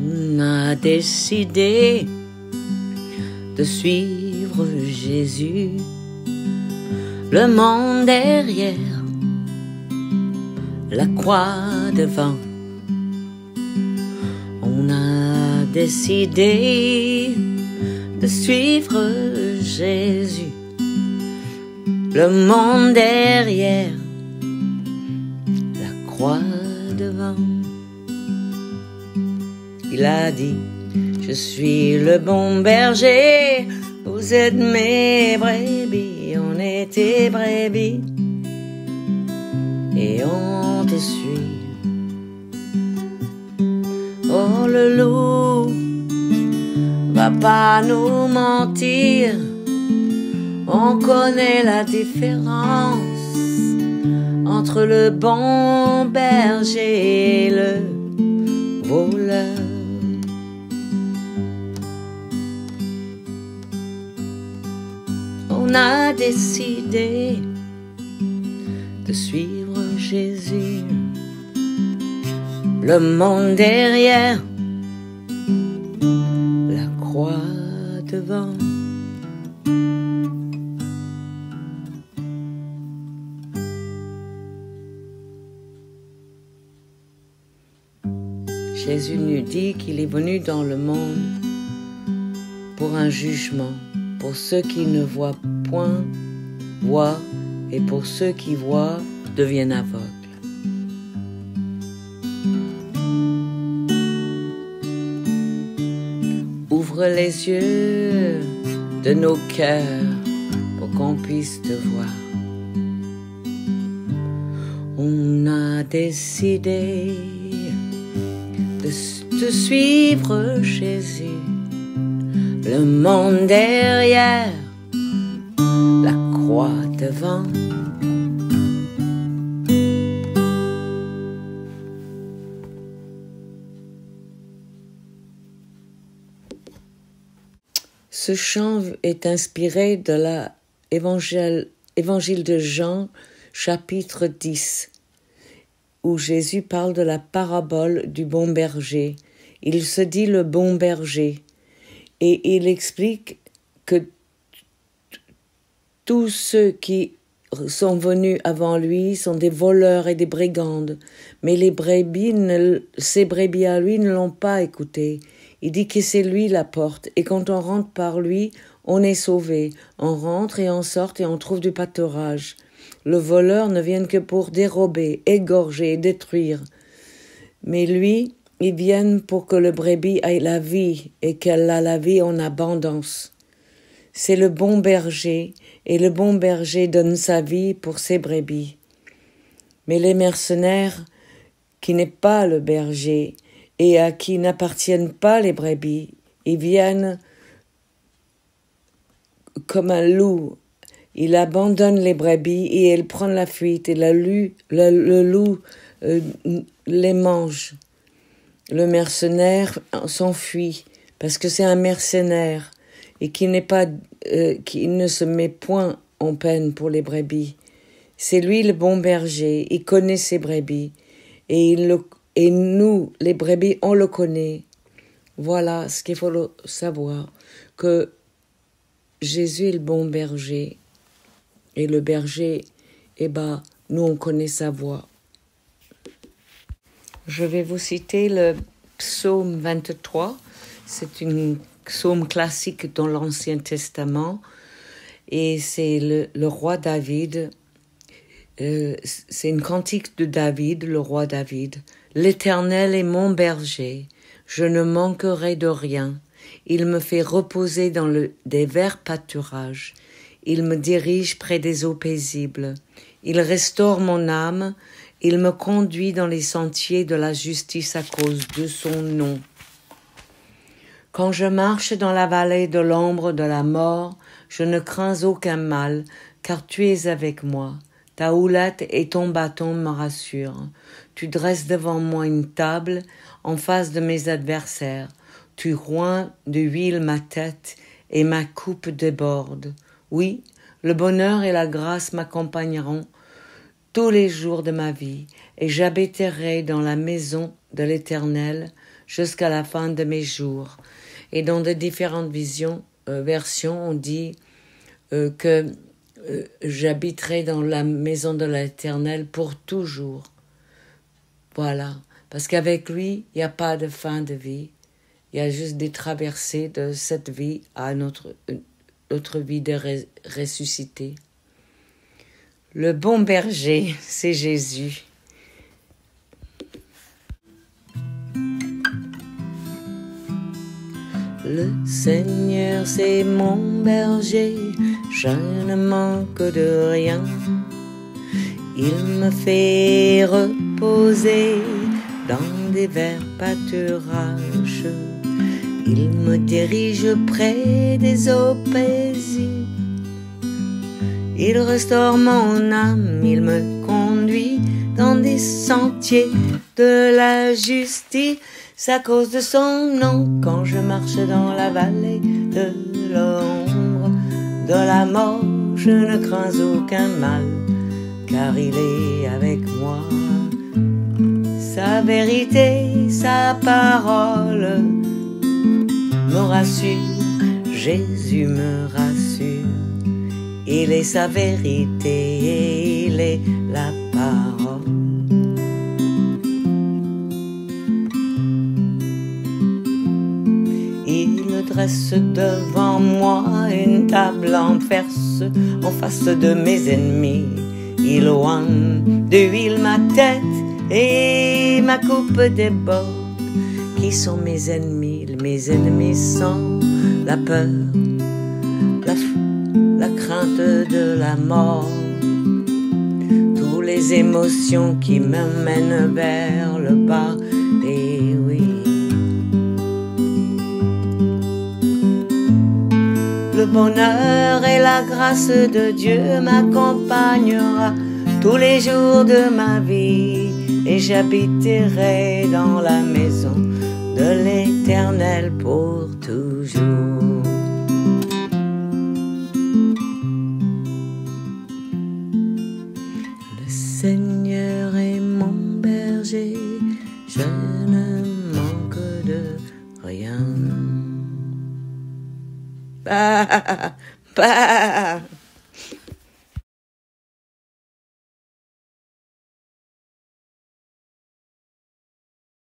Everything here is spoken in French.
On a décidé de suivre Jésus, le monde derrière, la croix devant. On a décidé de suivre Jésus, le monde derrière, la croix devant. Il a dit, je suis le bon berger, vous êtes mes brebis, on est tes brebis, et on te suit. Oh, le loup va pas nous mentir, on connaît la différence entre le bon berger et le voleur. On a décidé de suivre Jésus, le monde derrière, la croix devant. Jésus nous dit qu'il est venu dans le monde pour un jugement, pour ceux qui ne voient point, voient, et pour ceux qui voient, deviennent aveugles. Ouvre les yeux de nos cœurs pour qu'on puisse te voir. On a décidé de suivre Jésus, le monde derrière, la croix devant. Ce chant est inspiré de l'évangile de Jean, chapitre 10, où Jésus parle de la parabole du bon berger. Il se dit le bon berger et il explique que tous ceux qui sont venus avant lui sont des voleurs et des brigandes, mais ces brebis à lui ne l'ont pas écouté. Il dit que c'est lui la porte, et quand on rentre par lui, on est sauvé. On rentre et on sort et on trouve du pâturage. Le voleur ne vient que pour dérober, égorger et détruire. Mais lui, il vient pour que le brebis ait la vie et qu'elle a la vie en abondance. C'est le bon berger, et le bon berger donne sa vie pour ses brebis. Mais les mercenaires, qui n'est pas le berger, et à qui n'appartiennent pas les brebis, ils viennent comme un loup. Il abandonne les brebis et elle prend la fuite, et le loup les mange. Le mercenaire s'enfuit parce que c'est un mercenaire et qui ne se met point en peine pour les brebis. C'est lui le bon berger, il connaît ses brebis et nous, les brebis, on le connaît. Voilà ce qu'il faut savoir, que Jésus est le bon berger. Et le berger, nous, on connaît sa voix. Je vais vous citer le psaume 23. C'est une psaume classique dans l'Ancien Testament. Et c'est le roi David. C'est une cantique de David, le roi David. « L'Éternel est mon berger, je ne manquerai de rien. Il me fait reposer dans des verts pâturages. Il me dirige près des eaux paisibles. Il restaure mon âme. Il me conduit dans les sentiers de la justice à cause de son nom. Quand je marche dans la vallée de l'ombre de la mort, je ne crains aucun mal, car tu es avec moi. Ta houlette et ton bâton me rassurent. Tu dresses devant moi une table en face de mes adversaires. Tu oins de huile ma tête et ma coupe déborde. Oui, le bonheur et la grâce m'accompagneront tous les jours de ma vie, et j'habiterai dans la maison de l'Éternel jusqu'à la fin de mes jours. Et dans de différentes versions, on dit que j'habiterai dans la maison de l'Éternel pour toujours. Voilà, parce qu'avec lui, il n'y a pas de fin de vie. Il y a juste des traversées de cette vie à notre vie de ressuscité. Le bon berger, c'est Jésus. Le Seigneur, c'est mon berger, je ne manque de rien. Il me fait reposer dans des verts pâturages. Il me dirige près des eaux paisibles. Il restaure mon âme, il me conduit dans des sentiers de la justice. À cause de son nom, quand je marche dans la vallée de l'ombre de la mort, je ne crains aucun mal, car il est avec moi. Sa vérité, sa parole me rassure, Jésus me rassure. Il est sa vérité et il est la parole. Il dresse devant moi une table en face de mes ennemis. Il oigne d'huile ma tête et ma coupe déborde. Qui sont mes ennemis? Mes ennemis sont la peur, la crainte de la mort, toutes les émotions qui me mènent vers le bas. Et oui, le bonheur et la grâce de Dieu m'accompagnera tous les jours de ma vie, et j'habiterai dans la maison de l'Éternel pour toujours. Le Seigneur est mon berger, je ne manque de rien. Bah, bah.